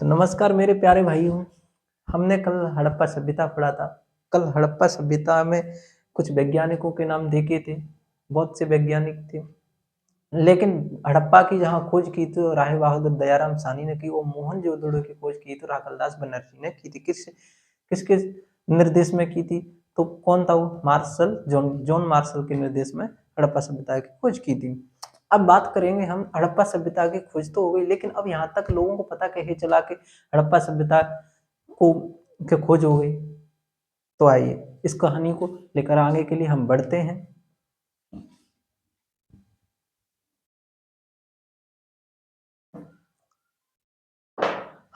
नमस्कार मेरे प्यारे भाइयों। हमने कल हड़प्पा सभ्यता पढ़ा था। कल हड़प्पा सभ्यता में कुछ वैज्ञानिकों के नाम देखे थे। बहुत से वैज्ञानिक थे, लेकिन हड़प्पा की जहाँ खोज की थी राय बहादुर दयाराम साहनी ने की, वो मोहनजोदड़ो की खोज की तो राखलदास बनर्जी ने की थी। किसके निर्देश में की थी? तो कौन था वो? मार्शल जॉन मार्शल के निर्देश में हड़प्पा सभ्यता की खोज की थी। अब बात करेंगे हम, हड़प्पा सभ्यता की खोज तो हो गई, लेकिन अब यहाँ तक लोगों को पता कैसे चला कि हड़प्पा सभ्यता को की खोज हो गई? तो आइए इस कहानी को लेकर आगे के लिए हम बढ़ते हैं।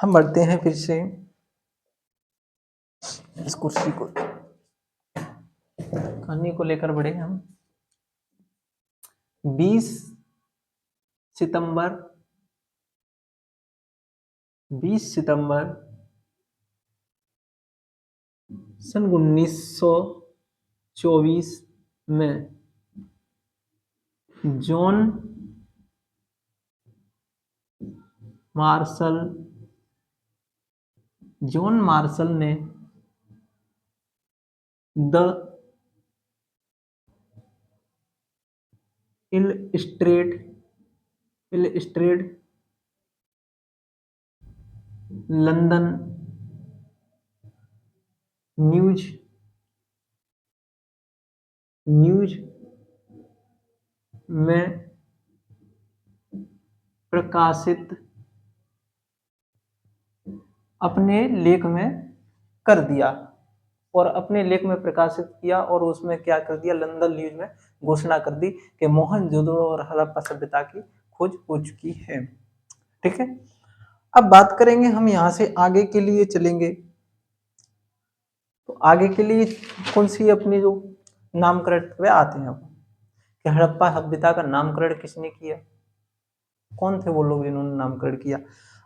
हम बढ़ते हैं फिर से इस कुर्सी को, कहानी को लेकर बढ़े हम। 20 सितंबर 20 सितंबर सन 1924 में जॉन मार्शल ने द इलस्ट्रेटेड लंदन न्यूज में प्रकाशित अपने लेख में कर दिया, और अपने लेख में प्रकाशित किया, और उसमें क्या कर दिया? लंदन न्यूज में घोषणा कर दी कि मोहनजोदड़ो और हड़प्पा सभ्यता की खोज हो चुकी है। ठीक है, अब बात करेंगे हम, यहाँ से आगे के लिए चलेंगे। तो आगे के लिए कौन सी अपनी जो नामकरण वे आते हैं अब, कि हड़प्पा सभ्यता का नामकरण किसने किया? कौन थे वो लोग जिन्होंने नामकरण किया?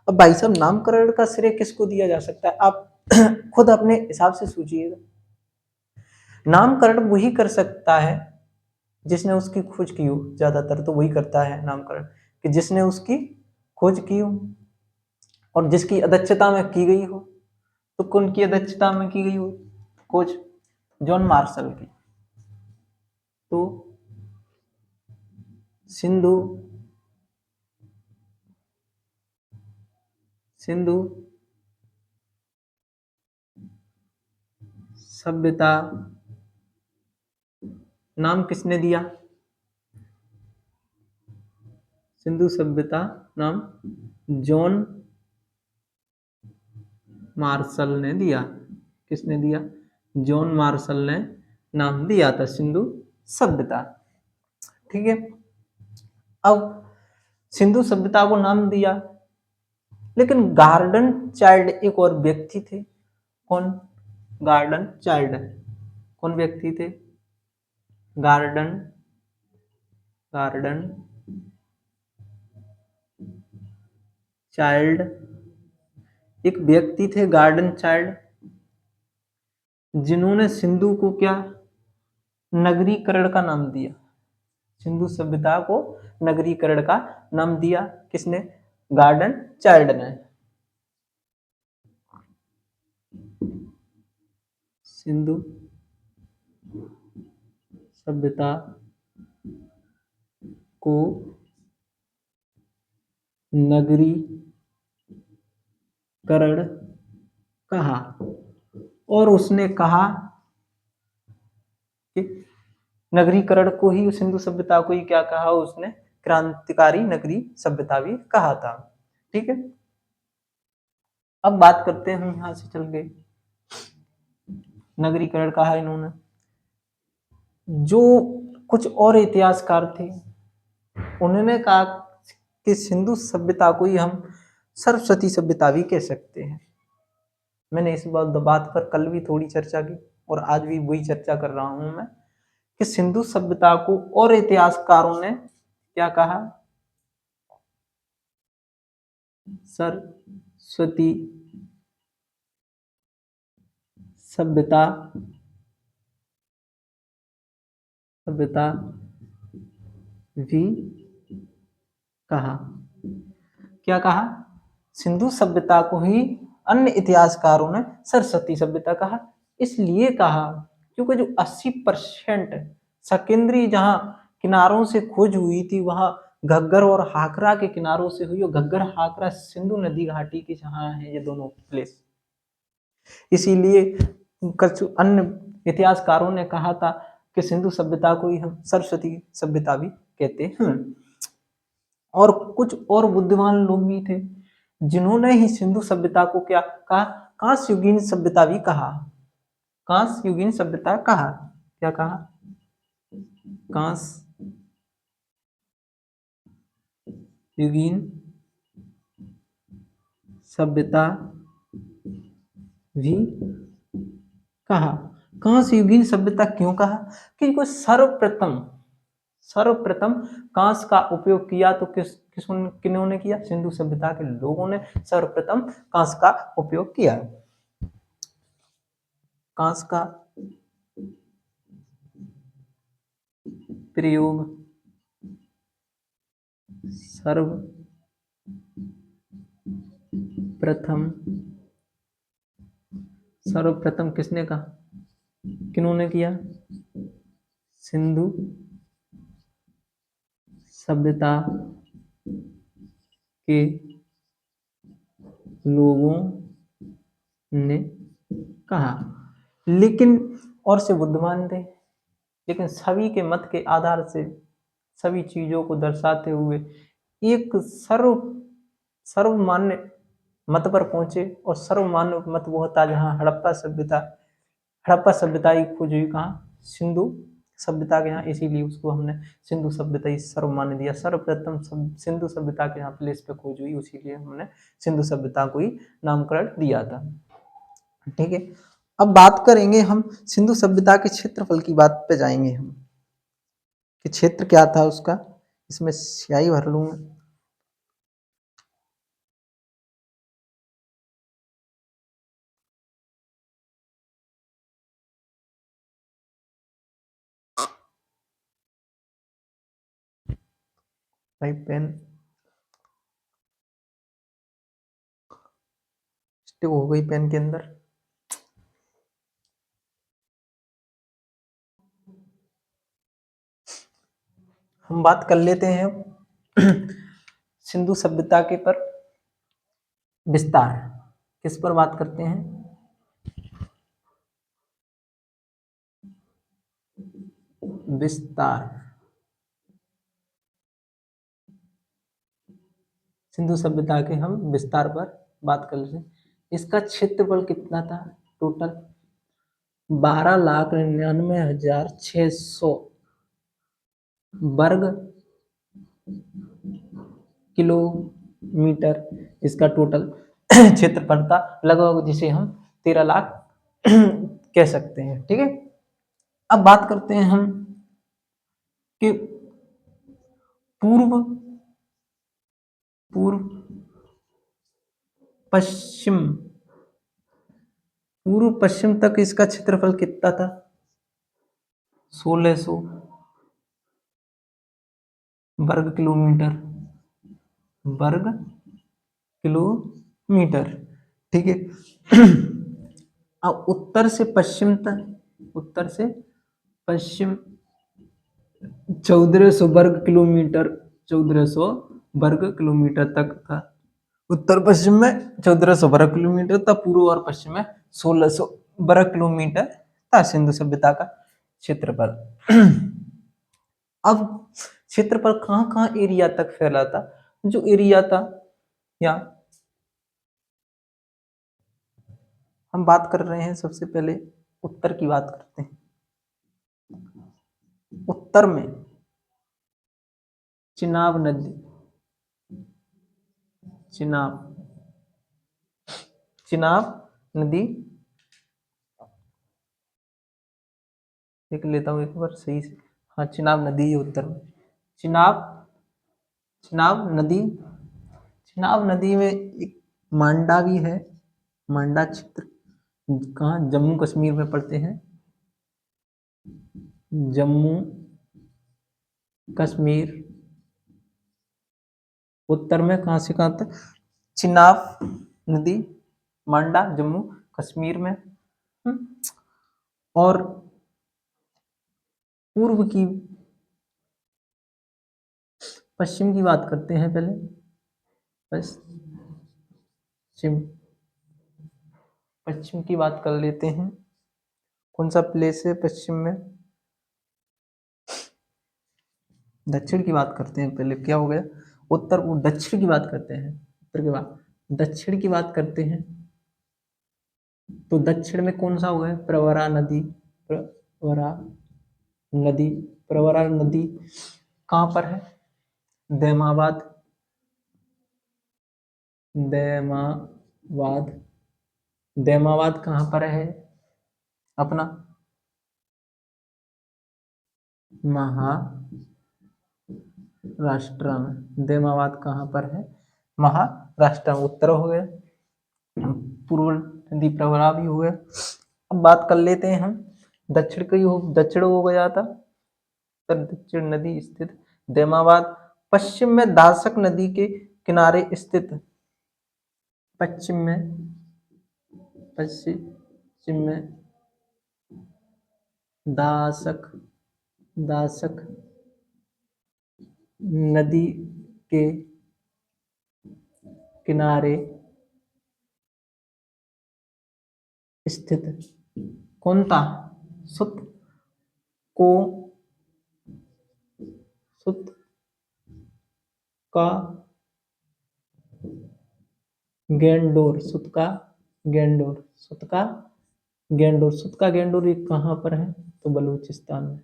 अब भाई साहब, नामकरण का श्रेय किसको दिया जा सकता है? आप खुद अपने हिसाब से सोचिएगा। नामकरण वही कर सकता है जिसने उसकी खोज की हो। ज्यादातर तो वही करता है नामकरण, कि जिसने उसकी खोज की हो और जिसकी अध्यक्षता में की गई हो। तो कौन की अध्यक्षता में की गई हो खोज? जॉन मार्शल की। तो सिंधु सभ्यता नाम किसने दिया? सिंधु सभ्यता नाम जॉन मार्शल ने दिया। किसने दिया? जॉन मार्शल ने नाम दिया था सिंधु सभ्यता। ठीक है, अब सिंधु सभ्यता को नाम दिया, लेकिन गार्डन चाइल्ड एक और व्यक्ति थे। कौन? Garden child. कौन व्यक्ति थे? गार्डन चाइल्ड एक व्यक्ति थे, गार्डन चाइल्ड, जिन्होंने सिंधु को क्या नगरीकरण का नाम दिया। सिंधु सभ्यता को नगरीकरण का नाम दिया। किसने? गार्डन चाइल्ड ने। सिंधु सभ्यता को नगरीकरण कहा, और उसने कहा कि नगरीकरण को ही, सिंधु सभ्यता को ही क्या कहा उसने? क्रांतिकारी नगरी सभ्यता भी कहा था। ठीक है, अब बात करते हैं हम, यहां से चल गए। नगरीकरण कहा इन्होंने। जो कुछ और इतिहासकार थे, उन्होंने कहा कि सिंधु सभ्यता को ही हम सरस्वती सभ्यता भी कह सकते हैं। मैंने इस बात पर कल भी थोड़ी चर्चा की, और आज भी वही चर्चा कर रहा हूं मैं, कि सिंधु सभ्यता को और इतिहासकारों ने क्या कहा? सरस्वती सभ्यता भी कहा। क्या कहा? सिंधु सभ्यता को ही अन्य इतिहासकारों ने सरस्वती सभ्यता कहा। इसलिए कहा क्योंकि जो 80% सेकेंडरी जहां किनारों से खोज हुई थी वहां घग्गर और हाकरा के किनारों से हुई, और घग्गर हाकरा सिंधु नदी घाटी के जहां है ये दोनों प्लेस। इसीलिए कुछ अन्य इतिहासकारों ने कहा था कि सिंधु सभ्यता को ही हम सरस्वती सभ्यता भी कहते हैं। और कुछ और बुद्धिमान लोग भी थे जिन्होंने ही सिंधु सभ्यता को क्या कहा, कांस्य युगीन सभ्यता भी कहा। कांस्य युगीन सभ्यता कहा, क्या कहा, कांस्य युगीन सभ्यता भी कहा। कांस्य युगीन सभ्यता क्यों कहा, क्योंकि सर्वप्रथम कांस्य का उपयोग किया तो किन्होंने किया, सिंधु सभ्यता के लोगों ने सर्वप्रथम कांस्य का उपयोग किया। कांस्य का प्रयोग सर्वप्रथम किसने कहा, किन्होंने किया, सिंधु सभ्यता के लोगों ने कहा। लेकिन और से बुद्धिमान थे, लेकिन सभी के मत के आधार से सभी चीजों को दर्शाते हुए एक सर्वमान्य मत पर पहुंचे, और सर्वमान्य मत वो होता जहां हड़प्पा सभ्यता ही खोज हुई, कहाँ, सिंधु सभ्यता के यहाँ। इसीलिए उसको हमने सिंधु सभ्यता ही सर्वमान्य दिया। सर्वप्रथम सिंधु सभ्यता के यहाँ प्लेस पे खोज हुई, इसीलिए हमने सिंधु सभ्यता को ही नामकरण दिया था। ठीक है, अब बात करेंगे हम सिंधु सभ्यता के क्षेत्रफल की बात पे जाएंगे हम, कि क्षेत्र क्या था उसका। इसमें स्याही भर लूंगा। भाई पेन स्टिक हो गई पेन के अंदर। हम बात कर लेते हैं सिंधु सभ्यता के पर विस्तार। किस पर बात करते हैं, विस्तार। सिंधु सभ्यता के हम विस्तार पर बात कर लेते हैं। इसका क्षेत्रफल कितना था टोटल, 12,99,600 वर्ग किलोमीटर इसका टोटल क्षेत्रफल था, लगभग जिसे हम 13 लाख कह सकते हैं। ठीक है, अब बात करते हैं हम कि पूर्व पश्चिम तक इसका क्षेत्रफल कितना था, 1600 वर्ग किलोमीटर। ठीक है, अब उत्तर से पश्चिम 1400 वर्ग किलोमीटर, 1400 वर्ग किलोमीटर तक था। उत्तर पश्चिम में 1400 वर्ग किलोमीटर था, पूर्व और पश्चिम में 1600 वर्ग किलोमीटर था सिंधु सभ्यता का क्षेत्रफल। अब क्षेत्रफल कहाँ कहाँ एरिया तक फैला था, जो एरिया था, या हम बात कर रहे हैं सबसे पहले उत्तर की बात करते हैं। उत्तर में चिनाब नदी, देख लेता हूँ एक बार सही से। हाँ, चिनाब नदी है उत्तर में। चिनाब नदी में एक मांडा भी है। मांडा क्षेत्र कहाँ, जम्मू कश्मीर में पड़ते हैं, जम्मू कश्मीर। उत्तर में कहाँ से कहाँ तक, चिनाब नदी मांडा जम्मू कश्मीर में। और पूर्व की पश्चिम की बात करते हैं पहले। पश्चिम पश्चिम की बात कर लेते हैं। कौन सा प्लेस है पश्चिम में? दक्षिण की बात करते हैं पहले, क्या हो गया? उत्तर दक्षिण की बात करते हैं, उत्तर के बाद दक्षिण की बात करते हैं। तो दक्षिण में कौन सा हुआ है? प्रवरा नदी। प्रवरा नदी, प्रवरा नदी कहाँ पर है? दैमाबाद, दैमाबाद, दैमाबाद कहाँ पर है अपना? महाराष्ट्र में। दैमाबाद कहाँ पर है? महाराष्ट्र में। उत्तर हो गया, पूर्व नदी प्रवरा भी हो गया। अब बात कर लेते हैं हम दक्षिण की। दक्षिण हो गया था, उत्तर दक्षिण नदी स्थित दैमाबाद। पश्चिम में दासक नदी के किनारे स्थित, पश्चिम में दासक नदी के किनारे स्थित कौन था? सुत को सुत का गेंडोर, सुत का गेंडोर, सुत का गेंडोर, सुत का गेंडोर ये कहाँ पर है? तो बलूचिस्तान में।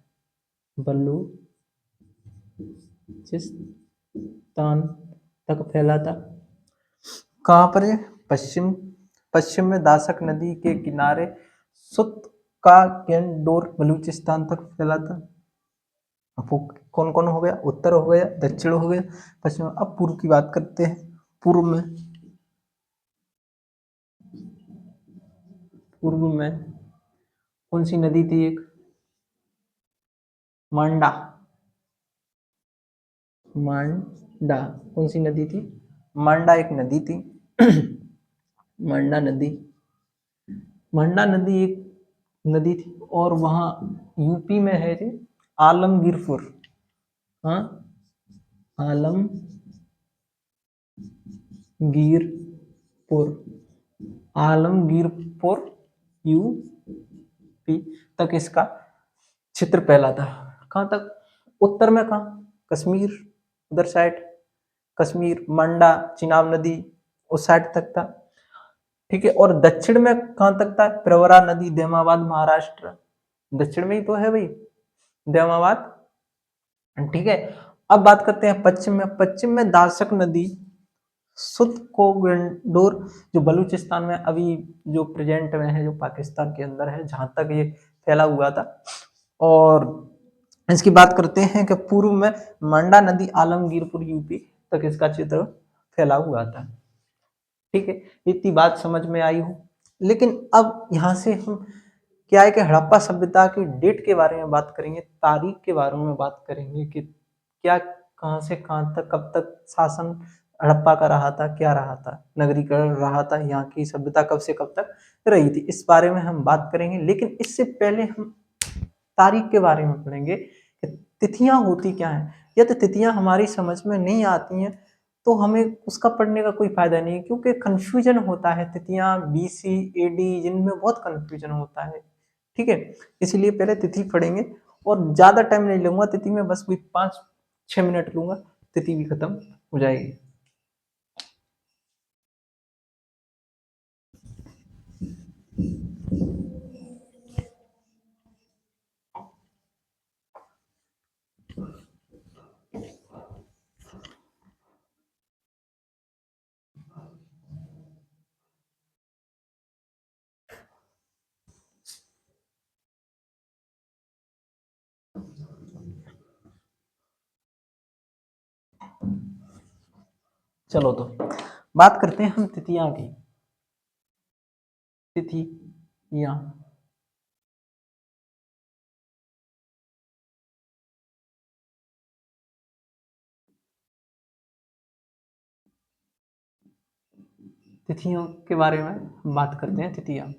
बलूचिस्तान तक फैला था। कहाँ पर है? पश्चिम में दासक नदी के किनारे सुत का गेंडोर बलूचिस्तान तक फैला था। अब कौन कौन हो गया? उत्तर हो गया, दक्षिण हो गया, पश्चिम। अब पूर्व की बात करते हैं। पूर्व में कौन सी नदी थी? एक मांडा, मांडा कौन सी नदी थी? मांडा एक नदी थी। मांडा नदी एक नदी थी। और वहाँ यूपी में है जी आलमगीरपुर। हाँ, आलमगीरपुर यूपी तक इसका क्षेत्र फैला था। कहाँ तक? उत्तर में कहाँ? कश्मीर, उधर साइड कश्मीर, मंडा, चिनाब नदी उस साइड तक था। ठीक है। और दक्षिण में कहाँ तक था? प्रवरा नदी, दैमाबाद, महाराष्ट्र। दक्षिण में ही तो है भाई दैमाबाद। ठीक है। अब बात करते हैं पश्चिम में। पश्चिम में दासक नदी, सुत को गेंडोर जो बलूचिस्तान में अभी जो प्रेजेंट में है, जो पाकिस्तान के अंदर है, जहां तक ये फैला हुआ था। और इसकी बात करते हैं कि पूर्व में मंडा नदी आलमगीरपुर यूपी तक इसका चित्र फैला हुआ था। ठीक है, इतनी बात समझ में आई हो। लेकिन अब यहाँ से हम क्या है कि हड़प्पा सभ्यता की डेट के बारे में बात करेंगे, तारीख के बारे में बात करेंगे कि क्या कहाँ से कहाँ तक कब तक शासन हड़प्पा का रहा था, क्या रहा था, नगरीकरण रहा था, यहाँ की सभ्यता कब से कब तक रही थी, इस बारे में हम बात करेंगे। लेकिन इससे पहले हम तारीख के बारे में पढ़ेंगे कि तिथियां होती क्या है। यदि तिथियां हमारी समझ में नहीं आती हैं तो हमें उसका पढ़ने का कोई फायदा नहीं है, क्योंकि कंफ्यूजन होता है। तिथियां BC AD जिनमें बहुत कंफ्यूजन होता है। ठीक है, इसलिए पहले तिथि पढ़ेंगे और ज्यादा टाइम नहीं लूंगा तिथि में, बस कोई 5-6 मिनट लूंगा, तिथि भी खत्म हो जाएगी। चलो तो बात करते हैं हम तिथियां की। तिथियां तिथियों के बारे में बात करते हैं। तिथियां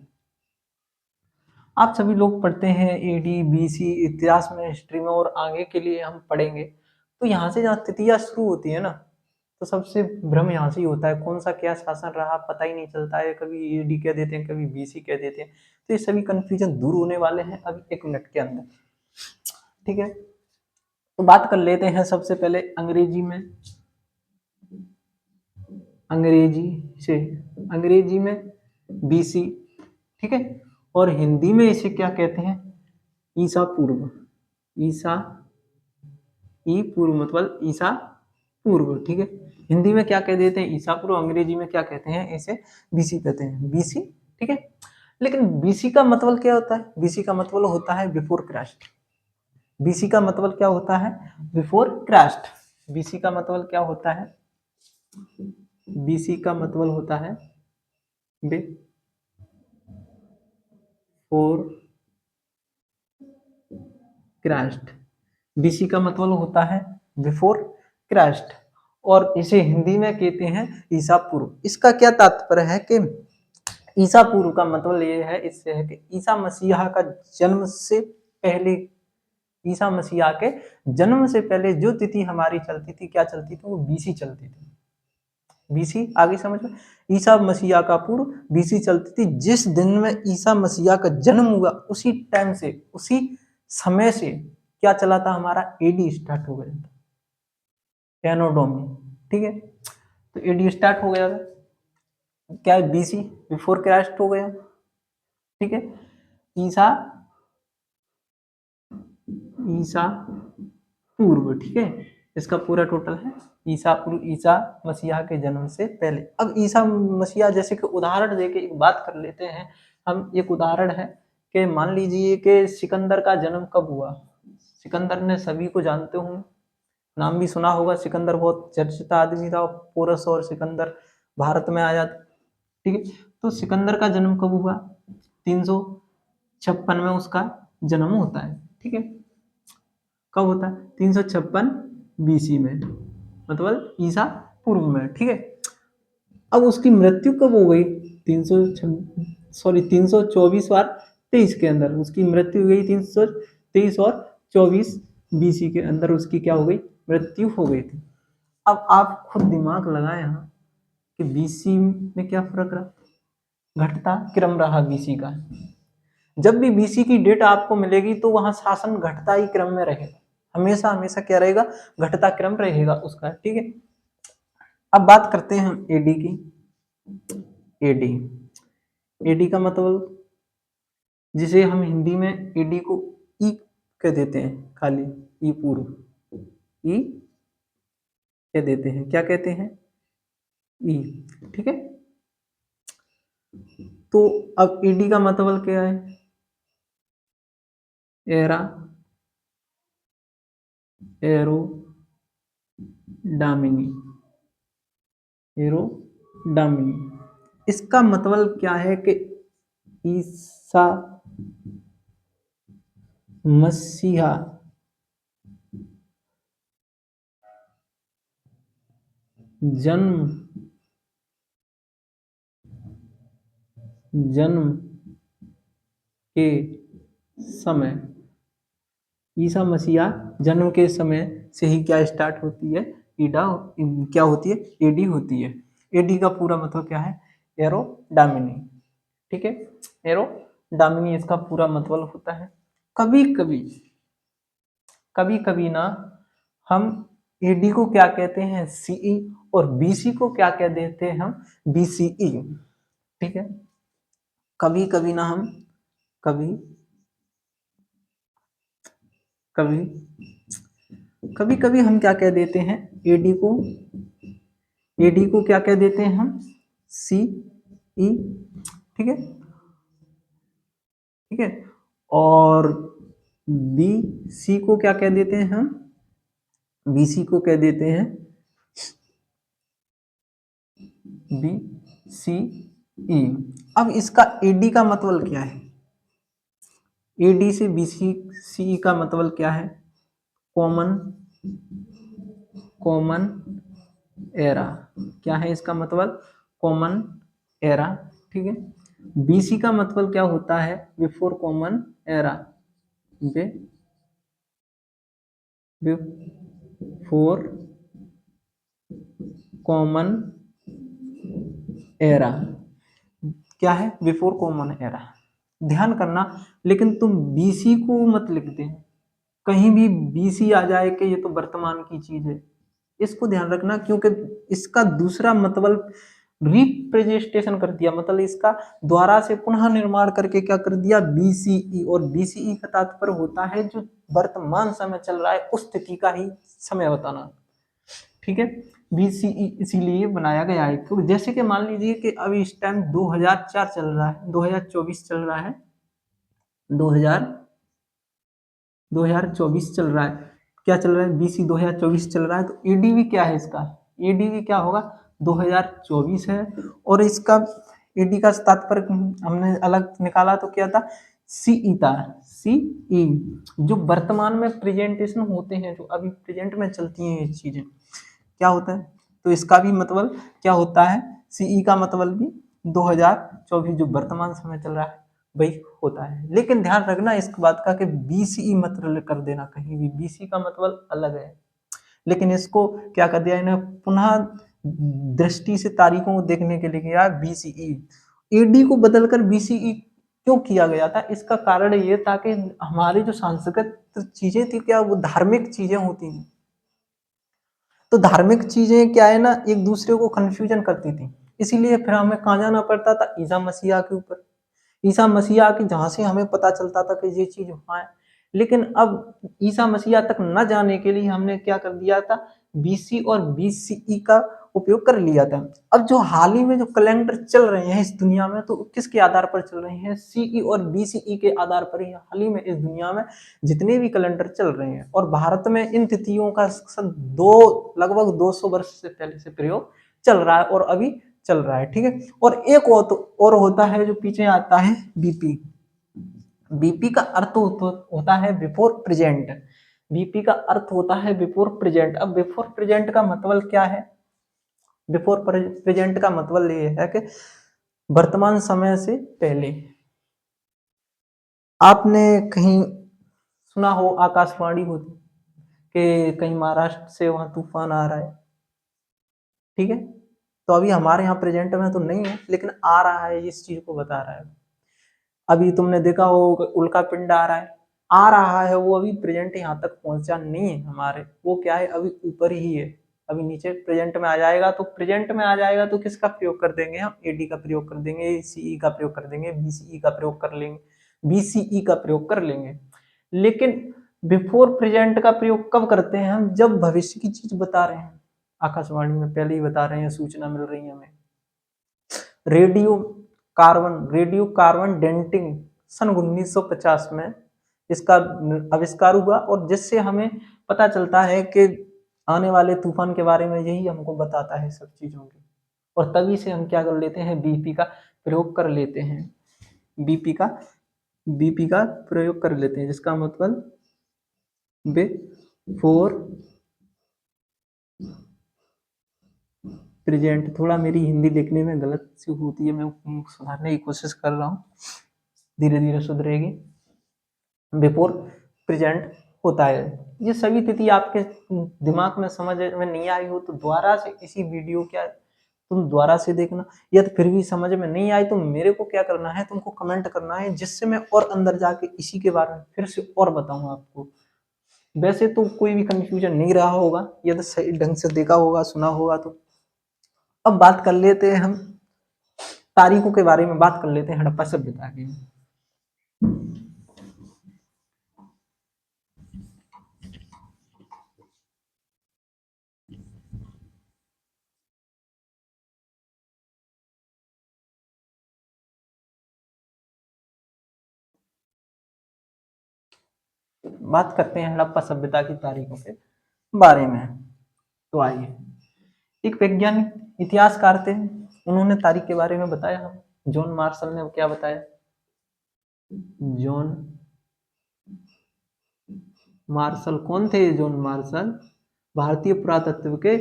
आप सभी लोग पढ़ते हैं एडी बीसी इतिहास में, हिस्ट्री में, और आगे के लिए हम पढ़ेंगे। तो यहाँ से जहाँ तिथियां शुरू होती है ना, तो सबसे भ्रम यहाँ से ही होता है, कौन सा क्या शासन रहा पता ही नहीं चलता है, कभी एडी कह देते हैं, कभी बीसी कह देते हैं। तो ये सभी कंफ्यूजन दूर होने वाले हैं अभी 1 मिनट के अंदर। ठीक है, तो बात कर लेते हैं सबसे पहले अंग्रेजी में। अंग्रेजी में बीसी, ठीक है, और हिंदी में इसे क्या कहते हैं, ईसा पूर्व। ईसा ई पूर्व मतलब ईसा पूर्व, ठीक है। हिंदी में क्या कह देते हैं, ईसा पूर्व। अंग्रेजी में क्या कहते हैं, इसे बीसी कहते हैं, बीसी, ठीक है। लेकिन बीसी का मतलब क्या होता है, बीसी का मतलब होता है बिफोर क्राइस्ट। बीसी का मतलब क्या होता है, बिफोर क्राइस्ट। बीसी का मतलब क्या होता है, बीसी का मतलब होता है बिफोर क्राइस्ट। बीसी का मतलब होता है बिफोर क्राइस्ट, और इसे हिंदी में कहते हैं ईसा पूर्व। इसका क्या तात्पर्य है कि ईसा पूर्व का मतलब ये है, इससे है कि ईसा मसीहा का जन्म से पहले, ईसा मसीहा के जन्म से पहले जो तिथि हमारी चलती थी, क्या चलती थी, वो बीसी चलती थी। बीसी आगे समझ में, ईसा मसीहा का पूर्व बीसी चलती थी। जिस दिन में ईसा मसीहा का जन्म हुआ उसी टाइम से, उसी समय से क्या चला था, हमारा एडी स्टार्ट हो गया था, एनोडोमी, ठीक है। तो एडी स्टार्ट हो गया था, क्या है, बीसी बिफोर क्राइस्ट हो गया, ठीक है। ईसा ईसा पूर्व, ठीक है, इसका पूरा टोटल है ईसा पूर्व, ईसा मसीहा के जन्म से पहले। अब ईसा मसीहा जैसे कि उदाहरण देके एक बात कर लेते हैं हम। एक उदाहरण है कि मान लीजिए कि सिकंदर का जन्म कब हुआ। सिकंदर ने सभी को जानते होंगे, नाम भी सुना होगा, सिकंदर बहुत चर्चित आदमी था, पोरस और सिकंदर भारत में आया था, ठीक है। तो सिकंदर का जन्म कब हुआ, 356 में उसका जन्म होता है, ठीक है। कब होता है, 356 बीसी में, मतलब ईसा पूर्व में, ठीक है। अब उसकी मृत्यु कब हो गई, 324 बार 23 के अंदर उसकी मृत्यु हो गई, 323 और 24 बीसी के अंदर उसकी क्या हो गई, मृत्यु हो गई थी। अब आप खुद दिमाग लगाएं यहाँ कि बीसी में क्या फर्क रहा, घटता क्रम रहा बीसी का। जब भी बीसी की डेट आपको मिलेगी तो वहां शासन घटता ही क्रम में रहेगा, हमेशा हमेशा क्या रहेगा, घटता क्रम रहेगा उसका, ठीक है। अब बात करते हैं हम एडी की। एडी एडी का मतलब, जिसे हम हिंदी में एडी को ई कह देते हैं, खाली ई पूर्व, ई कह देते हैं, क्या कहते हैं, ई, ठीक है। तो अब एडी का मतलब क्या है, एरा एरो डामिनी, एरो डामिनी। इसका मतलब क्या है कि ईसा मसीहा जन्म जन्म के समय, ईसा मसीहा जन्म के समय से ही क्या स्टार्ट होती है, ईडा क्या होती है, एडी होती है। एडी का पूरा मतलब क्या है, एरो डामिनी, ठीक है। एरो डामिनी इसका पूरा मतलब होता है। कभी कभी कभी कभी ना हम एडी को क्या कहते हैं, सीई, और बीसी को क्या कह देते हैं हम, बीसीई, ठीक है। कभी कभी ना हम कभी कभी कभी कभी हम क्या कह देते हैं, एडी को क्या कह देते हैं हम, सी ई, ठीक है, ठीक है। और बी सी को क्या कह देते हैं हम, बीसी को कह देते हैं बी सी ई। अब इसका एडी का मतलब क्या है, एडी से बीसी सी का मतलब क्या है, कॉमन कॉमन एरा। क्या है इसका मतलब, कॉमन एरा, ठीक है। बीसी का मतलब क्या होता है, before common era, before common era, क्या है, बिफोर कॉमन एरा। ध्यान करना, लेकिन तुम बीसी को मत लिखते हैं, कहीं भी बीसी आ जाए कि ये तो वर्तमान की चीज है, इसको ध्यान रखना, क्योंकि इसका दूसरा मतलब रिप्रेजेंटेशन कर दिया, मतलब इसका द्वारा से पुनः निर्माण करके क्या कर दिया, बीसीई। और बीसीई का तात्पर्य होता है जो वर्तमान समय चल रहा है उस स्थिति का ही समय बताना, ठीक है। बीसीई इसीलिए बनाया गया है, तो जैसे कि मान लीजिए कि अभी इस टाइम 2004 चल रहा है, 2024 चल रहा है, 2000 2024 चल रहा है, क्या चल रहा है, बीसी 2024 चल रहा है, तो एडीवी क्या है इसका, एडीवी क्या होगा, 2024 है। और इसका एडी का तात्पर्य हमने अलग निकाला तो क्या था, सीई था, सीई, जो वर्तमान में प्रेजेंटेशन होते हैं, जो अभी प्रेजेंट में चलती हैं ये चीजें, क्या होता है, तो इसका भी मतलब क्या होता है, सीई का मतलब भी 2024 जो वर्तमान समय चल रहा है वही होता है। लेकिन ध्यान रखना इस बात का कि बीसीई मत कर देना कहीं भी, बीसी का मतलब अलग है, लेकिन इसको क्या कर दिया इन्हें, पुनः दृष्टि से तारीखों को देखने के लिए किया बीसीई। एडी को बदलकर बीसीई क्यों किया गया था, इसका कारण ये था कि हमारी जो सांस्कृतिक चीजें थी, क्या वो धार्मिक चीजें होती थी, तो धार्मिक चीजें क्या है ना, एक दूसरे को कंफ्यूजन करती थी, इसीलिए फिर हमें कहाँ जाना पड़ता था, ईसा मसीहा के ऊपर, ईसा मसीहा की जहां से हमें पता चलता था कि ये चीज वहां है। लेकिन अब ईसा मसीहा तक न जाने के लिए हमने क्या कर दिया था, बीसी और बीसीई का उपयोग कर लिया था। अब जो हाल ही में जो कैलेंडर चल रहे हैं इस दुनिया में, तो किसके आधार पर चल रहे हैं, सीई और बीसीई के आधार पर ही हाल ही में इस दुनिया में जितने भी कैलेंडर चल रहे हैं। और भारत में इन तिथियों का लगभग 200 वर्ष से पहले से प्रयोग चल रहा है और अभी चल रहा है, ठीक है। और एक और होता है जो पीछे आता है, बीपी। बीपी का अर्थ होता है बिफोर प्रेजेंट, बीपी का अर्थ होता है बिफोर प्रेजेंट। अब बिफोर प्रेजेंट का मतलब क्या है, बिफोर प्रेजेंट का मतलब ये है कि वर्तमान समय से पहले। आपने कहीं सुना हो, आकाशवाणी होती कि कहीं महाराष्ट्र से वहां तूफान आ रहा है, ठीक है, तो अभी हमारे यहाँ प्रेजेंट में तो नहीं है, लेकिन आ रहा है, इस चीज को बता रहा है। अभी तुमने देखा हो उल्का पिंड आ रहा है, वो अभी प्रेजेंट यहाँ तक पहुंचा नहीं है हमारे, वो क्या है, अभी ऊपर ही है, अभी नीचे प्रेजेंट में आ जाएगा। तो प्रेजेंट में आ जाएगा तो किसका प्रयोग कर देंगे हम, एडी का प्रयोग कर देंगे, सीई का प्रयोग कर देंगे, बीसीई का प्रयोग कर लेंगे, बीसीई का प्रयोग कर लेंगे। लेकिन बिफोर प्रेजेंट का प्रयोग कब करते हैं हम, जब भविष्य की चीज बता रहे हैं, आकाशवाणी में पहले ही बता रहे हैं, सूचना मिल रही है हमें। रेडियो कार्बन डेंटिंग सन 1950 में इसका आविष्कार हुआ, और जिससे हमें पता चलता है कि आने वाले तूफान के बारे में, यही हमको बताता है सब चीजों की। और तभी से हम क्या कर लेते हैं, बीपी का प्रयोग कर लेते हैं, बीपी का बीपी का प्रयोग कर लेते हैं, जिसका मतलब बिफोर प्रेजेंट। थोड़ा मेरी हिंदी लिखने में गलत सी होती है, मैं सुधारने की कोशिश कर रहा हूँ, धीरे धीरे सुधरेगी। बिफोर प्रेजेंट होता है। ये सभी तिथि आपके दिमाग में समझ में नहीं आई हो तो दोबारा से इसी वीडियो क्या तुम दोबारा से देखना, या तो फिर भी समझ में नहीं आई तो मेरे को क्या करना है, तुमको कमेंट करना है, जिससे मैं और अंदर जाके इसी के बारे में फिर से और बताऊं आपको। वैसे तो कोई भी कंफ्यूजन नहीं रहा होगा, या तो सही ढंग से देखा होगा, सुना होगा। तो अब बात कर लेते हैं हम तारीखों के बारे में, बात कर लेते हैं हड़प्पा सभ्यता की। बात करते हैं हड़प्पा सभ्यता की तारीखों के बारे में। तो आइए, एक वैज्ञानिक इतिहासकार थे, उन्होंने तारीख के बारे में बताया। हम जॉन मार्शल ने क्या बताया, जॉन मार्शल कौन थे, जॉन मार्शल भारतीय पुरातत्व के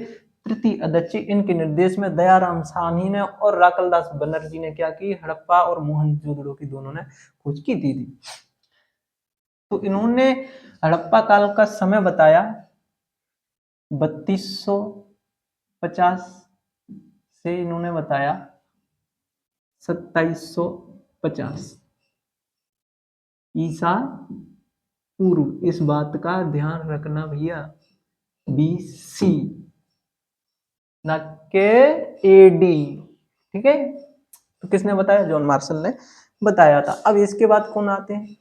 तृतीय अध्यक्ष इनके निर्देश में दयाराम साहनी ने और राकलदास बनर्जी ने क्या की, हड़प्पा और मोहनजोदड़ो की दोनों ने खोज की थी। तो इन्होंने हड़प्पा काल का समय बताया 3250 से इन्होंने बताया 2750 ईसा पूर्व। इस बात का ध्यान रखना भैया, बीसी ना के एडी, ठीक है। तो किसने बताया, जॉन मार्शल ने बताया था। अब इसके बाद कौन आते हैं,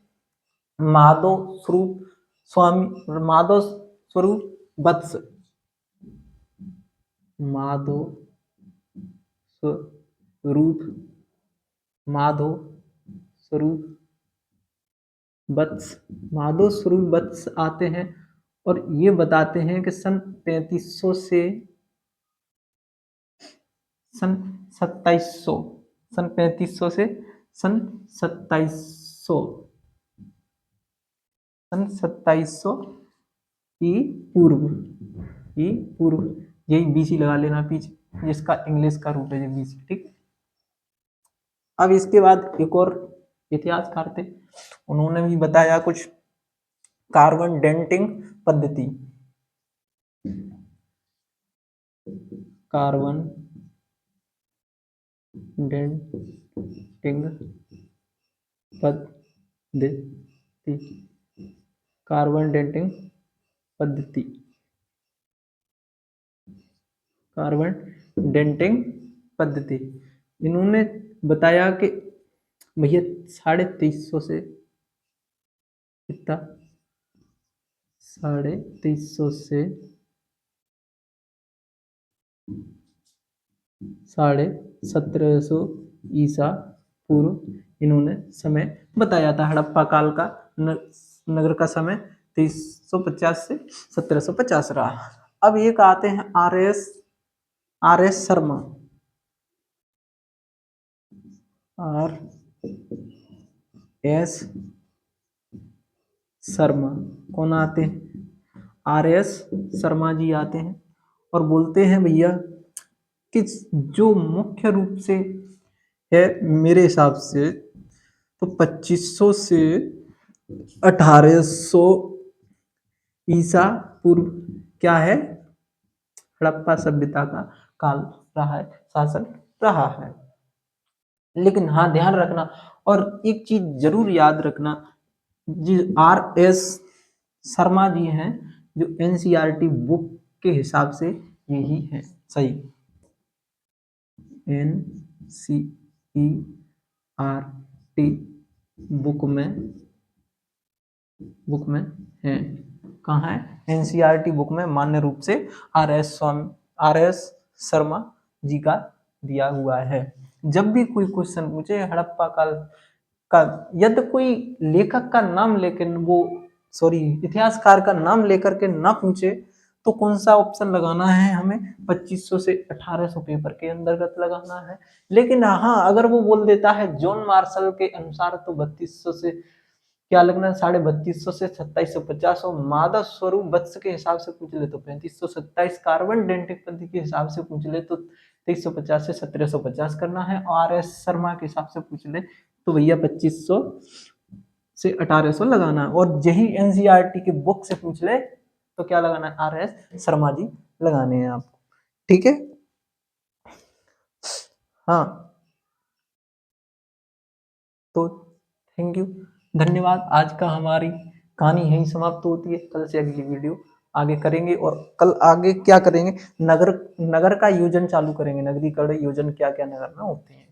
माधव स्वरूप स्वामी, माधव स्वरूप वत्स, माधव स्वरूप, माधव स्वरूप वत्स, माधव स्वरूप वत्स आते हैं और ये बताते हैं कि सन 3500 से सन 2700, सन 3500 से सन 2700, सन 2700 ई पूर्व, ई पूर्व, यही बीसी लगा लेना पीछे, जिसका इंग्लिश का रूप है बीसी, ठीक। अब इसके बाद एक और इतिहासकार थे, उन्होंने भी बताया कुछ कार्बन डेंटिंग पद्धति, कार्बन डेंटिंग पद्धति, कार्बन डेंटिंग पद्धति, कार्बन डेंटिंग पद्धति। इन्होंने बताया कि भैया 2350 से कितना, 2350 से 1750 ईसा पूर्व इन्होंने समय बताया था। हड़प्पा काल का नगर का समय 2350 से 1750 रहा। अब एक आते हैं R S Sharma, R S Sharma कौन आते हैं, आर एस शर्मा जी आते हैं और बोलते हैं भैया कि जो मुख्य रूप से है मेरे हिसाब से तो 2500 से 1800 ईसा पूर्व क्या है, हड़प्पा सभ्यता का काल रहा है, शासन रहा है। लेकिन हाँ ध्यान रखना और एक चीज जरूर याद रखना, जी आर एस शर्मा जी हैं जो एनसीईआरटी बुक के हिसाब से यही है सही, एनसीईआरटी बुक में है, कहाँ है, एनसीईआरटी बुक में मान्य रूप से आर एस शर्मा जी का दिया हुआ है। जब भी कोई क्वेश्चन पूछे हड़प्पा काल का, यदि कोई लेखक का नाम लेकर इतिहासकार का नाम लेकर के ना पूछे तो कौन सा ऑप्शन लगाना है, हमें 2500 से 1800 पेपर के अंतर्गत लगाना है। लेकिन हाँ अगर वो बोल देता है जॉन मार्शल के अनुसार तो 3200 से क्या लगना है, 3250 से 2750, और माधव स्वरूप वत्स के हिसाब से पूछ ले तो 3527, कार्बन डेंटिंग पद्धति के हिसाब से पूछ ले तो 2350 से 1750 करना है, और आर एस शर्मा के हिसाब से पूछ ले तो भैया 2500 से 1800 लगाना है। और यही एनसीईआरटी की बुक से पूछ ले तो क्या लगाना है, आर एस शर्मा जी लगाने हैं आपको, ठीक है। हाँ तो थैंक यू, धन्यवाद। आज का हमारी कहानी यही समाप्त होती है, कल से अगली वीडियो आगे करेंगे। और कल आगे क्या करेंगे, नगर का योजन चालू करेंगे, नगरीकरण योजन क्या क्या नगर में होते हैं।